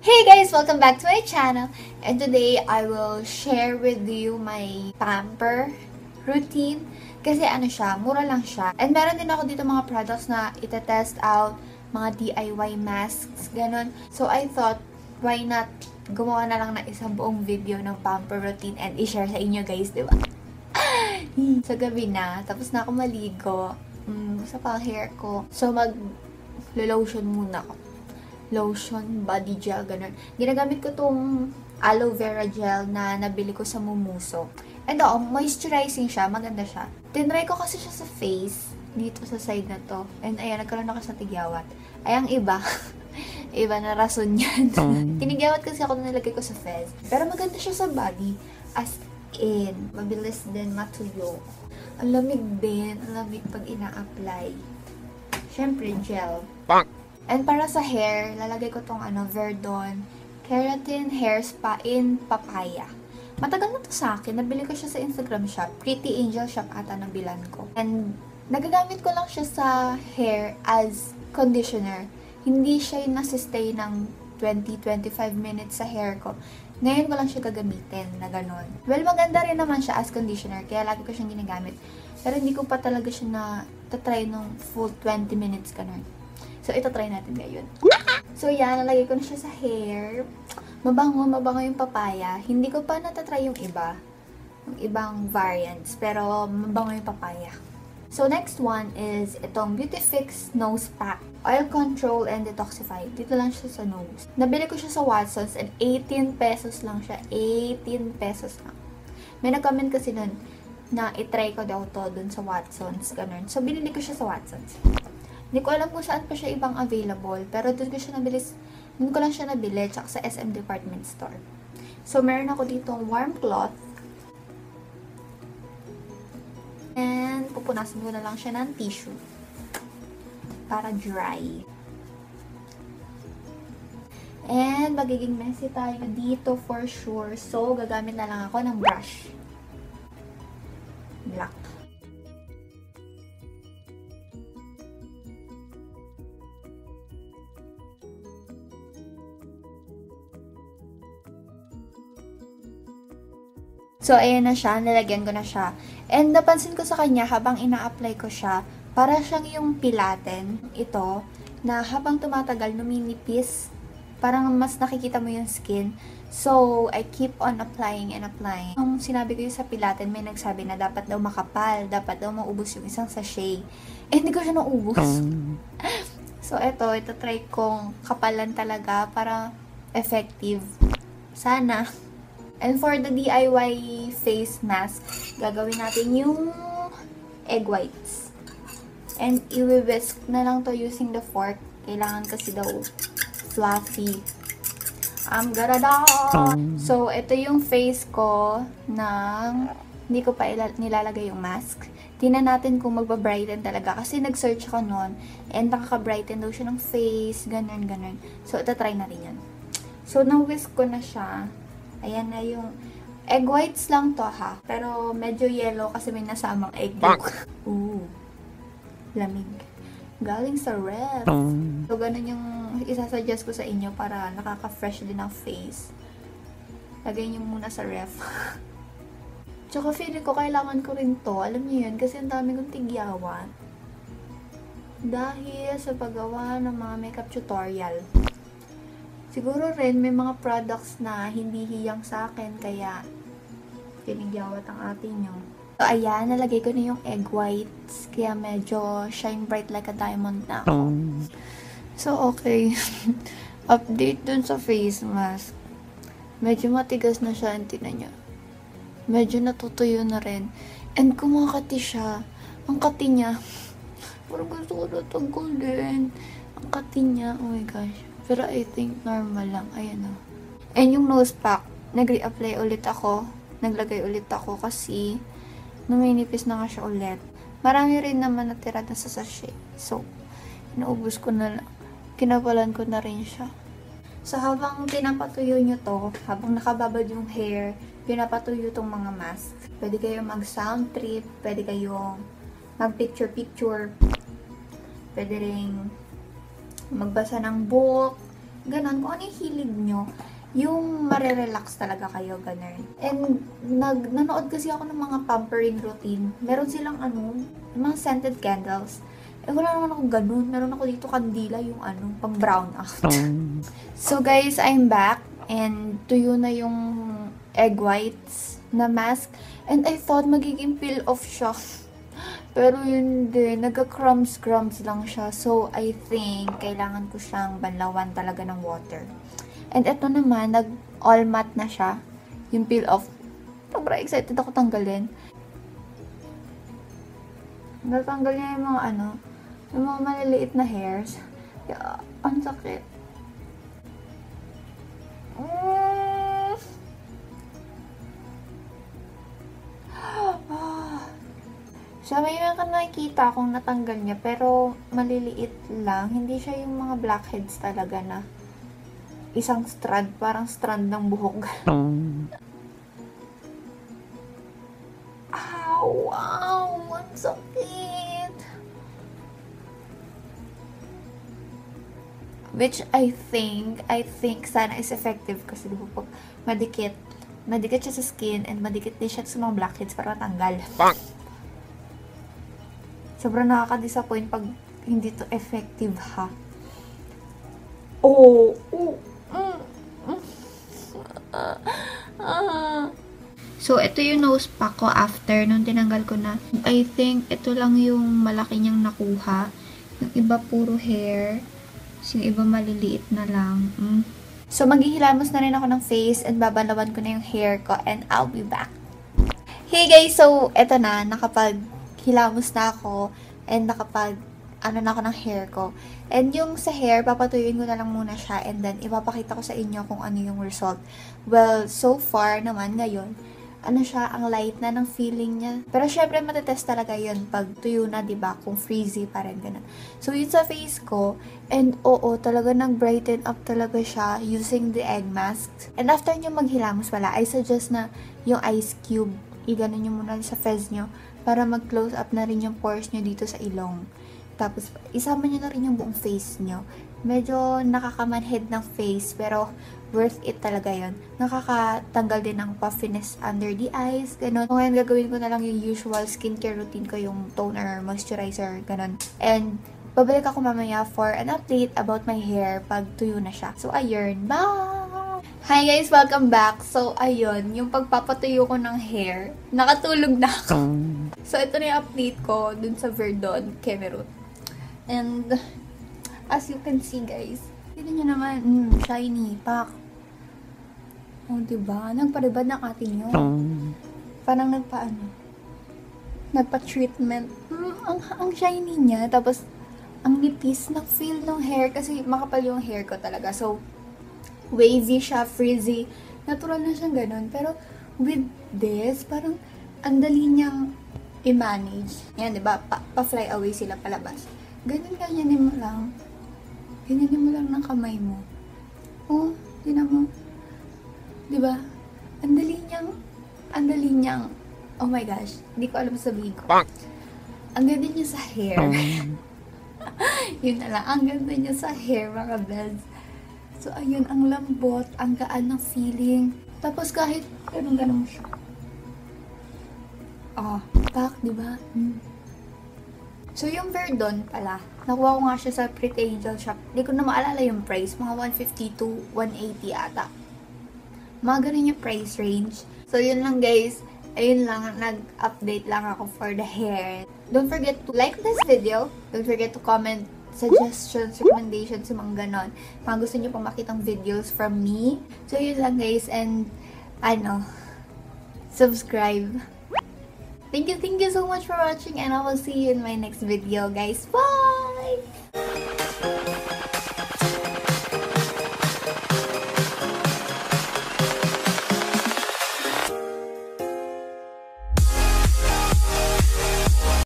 Hey guys! Welcome back to my channel. And today, I will share with you my pamper routine. Kasi ano siya, mura lang siya. And meron din ako dito mga products na itetest out, mga DIY masks, ganun. So I thought, why not gumawa na lang ng isang buong video ng pamper routine and i-share sa inyo guys, di ba? Sa gabi na, tapos na ako maligo. Gusto pa ang hair ko. So mag-lotion muna ako. Lotion, body gel, ganun. Ginagamit ko tong aloe vera gel na nabili ko sa Mumuso. And moisturizing siya, maganda siya. Tinry ko kasi siya sa face, dito sa side na to. And ayan, nagkaroon ako sa tigyawat. Ay, ang iba. Iba na rason yan. Tinigyawat kasi ako na nilagay ko sa face. Pero maganda siya sa body. As in, mabilis din matuyo. Ang lamig din. Ang lamig pag ina-apply. Syempre, gel. And para sa hair, lalagay ko tong Verdon Keratin Hair Spa in Papaya. Matagal na to sa akin. Nabili ko siya sa Instagram shop. Pretty Angel shop ata nabilan ko. And nagagamit ko lang siya sa hair as conditioner. Hindi siya yung nasistay ng 20-25 minutes sa hair ko. Ngayon ko lang siya gagamitin na ganun. Well, maganda rin naman siya as conditioner. Kaya lagi ko siyang ginagamit. Pero hindi ko pa talaga siya na tatry nung full 20 minutes ganun. So, ito try natin ngayon. So, yan. Nalagay ko na siya sa hair. Mabango yung papaya. Hindi ko pa natatry yung iba. Yung ibang variants. Pero, mabango yung papaya. So, next one is itong Beautifix Nose Pack. Oil Control and Detoxify. Dito lang siya sa nose. Nabili ko siya sa Watsons and 18 pesos lang siya. 18 pesos lang. May nag-comment kasi nun na itry ko daw to dun sa Watsons. Ganun. So, binili ko siya sa Watsons. Hindi ko alam kung saan pa siya ibang available. Pero doon ko lang siya nabili. Tsaka sa SM Department Store. So, meron ako ditong warm cloth. And, pupunasan ko na lang siya ng tissue. Para dry. And, magiging messy tayo dito for sure. So, gagamit na lang ako ng brush. Black. So, ayan na siya. Nilagyan ko na siya. And, napansin ko sa kanya, habang ina-apply ko siya, para siyang yung pilaten, ito, na habang tumatagal, numinipis. Parang mas nakikita mo yung skin. So, I keep on applying and applying. Nung sinabi ko yung sa pilaten, may nagsabi na dapat daw makapal, dapat daw maubos yung isang sachet. Eh, hindi ko siya naubos. So, ito try kong kapalan talaga para effective. Sana. And for the DIY face mask, gagawin natin yung egg whites. And i-whisk na lang to using the fork. Kailangan kasi daw fluffy. So, ito yung face ko ng hindi ko pa nilalagay yung mask. Tingnan natin kung magba-brighten talaga. Kasi nag-search ako noon and nakaka-brighten daw siya ng face. Ganun. So, ito try natin yan. So, na-whisk ko na siya. Ayan na yung egg whites lang to ha. Pero medyo yellow kasi may nasamang egg yolk. Ooh. Lamig. Galing sa ref. So, ganun yung isasuggest ko sa inyo para nakaka-fresh din ang face. Lagay nyo muna sa ref. Tsaka feeling ko kailangan ko rin to. Alam niyo yun, kasi ang dami kong tigyawan. Dahil sa paggawa ng mga makeup tutorial. Siguro rin, may mga products na hindi hiyang sa akin, kaya pinigyawat ang atin nyo. So, ayan, nalagay ko na yung egg whites, kaya medyo shine bright like a diamond na ako. So, okay. Update dun sa face mask. Medyo matigas na siya, tinan nyo. Medyo natutuyo na rin. And kumakati siya. Ang kati niya. Parang gusto ko natanggalin. Ang kati niya, oh my gosh. Pero I think normal lang. Ayan o. And yung nose pack, nag-reapply ulit ako. Naglagay ulit ako kasi numinipis na nga siya ulit. Marami rin naman natira na sa sachet. So, inaubos ko na lang. Kinapalan ko na rin siya. So, habang pinapatuyo nyo to, habang nakababad yung hair, pinapatuyo tong mga mask. Pwede kayong mag-sound trip, pwede kayong mag-picture-picture, pwede rin magbasa ng book, Ganon, kung ano yung hilig nyo, yung marerelax talaga kayo, ganun. And, nanood kasi ako ng mga pampering routine. Meron silang mga scented candles. Eh, wala naman ako ganun. Meron ako dito kandila, yung pang brown out. So, guys, I'm back. And, tuyo na yung egg whites na mask. And I thought magiging peel off siya. Pero yun din, nagka-crumbs lang siya. So, I think, kailangan ko siyang banlawan talaga ng water. And ito naman, nag-all matte na siya. Yung peel off. Sobrang excited ako tanggalin. Natanggal niya yung mga yung mga maliliit na hairs. Yeah, ang sakit. So, may mga nakikita akong natanggal niya, pero maliliit lang. Hindi siya yung mga blackheads talaga na isang strand, parang strand ng buhok. Ow! Wow! Ang sakit! Which I think sana is effective kasi diba pag madikit siya sa skin and madikit din siya sa mga blackheads para matanggal. Sobrang nakaka-disappoint pag hindi to effective, ha? So, ito yung nose pack ko after nung tinanggal ko na. I think ito lang yung malaki niyang nakuha. Yung iba puro hair. Yung iba maliliit na lang. So, maghihilamos na rin ako ng face and babalawan ko na yung hair ko and I'll be back. Hey guys! So, eto na. Nakapaghilamos na ako and na ako ng hair ko. And yung sa hair, papatuyuin ko na lang muna siya and then ipapakita ko sa inyo kung ano yung result. Well, so far naman ngayon, siya, ang light na ng feeling niya. Pero syempre, matetest talaga yun pag tuyo na, diba? Kung frizzy pa rin, ganun. So, yun sa face ko. And, talaga nag-brighten up talaga siya using the egg mask. And after nyo maghilamos pala, I suggest na yung ice cube, iganon nyo muna sa fez nyo para mag-close up na rin yung pores nyo dito sa ilong. Tapos, isama nyo na rin yung buong face nyo. Medyo nakakamanhead ng face, pero worth it talaga yon. Nakakatanggal din ng puffiness under the eyes, ganun. So, ngayon gagawin ko na lang yung usual skincare routine ko, yung toner, moisturizer, ganun. And, babalik ako mamaya for an update about my hair pag tuyo na siya. So, ayun. Bye! Hi guys! Welcome back! So, ayun. Yung pagpapatuyo ko ng hair, nakatulog na ako. So, ito na yung update ko dun sa Verdon, Kemerut. And, as you can see guys, tignan nyo naman, shiny, pak. Diba? Nagparibad ng atin yun. Parang nagpa-treatment. Ang shiny niya. Tapos, ang nipis ng feel ng hair. Kasi makapal yung hair ko talaga. So, wavy siya, frizzy. Natural na siyang ganun. Pero, with this, parang ang dali niyang i-manage. Yan, diba? Pa-fly away sila palabas. Ganyan mo lang. Ganyan mo lang ng kamay mo. Tinan mo. Diba? Ang dali niyang, oh my gosh, hindi ko alam sabihin ko. Ang ganda niya sa hair. Yun na lang, ang ganda niya sa hair, mga beds. So, ayun, ang lambot, ang gaan ng feeling. Tapos kahit, ganun mo siya. Pak, diba? So, yung Verdon pala, nakuha ko nga siya sa Pretty Angel shop. Hindi ko na maalala yung price. Mga 150 to 180 ata. Mga ganun yung price range. So, yun lang guys. Ayun lang. Nag-update lang ako for the hair. Don't forget to like this video. Don't forget to comment suggestions, recommendations, yung mga ganon. Mga gusto nyo pang makitang videos from me. So, yun lang guys. And, subscribe. Thank you so much for watching and I will see you in my next video, guys. Bye!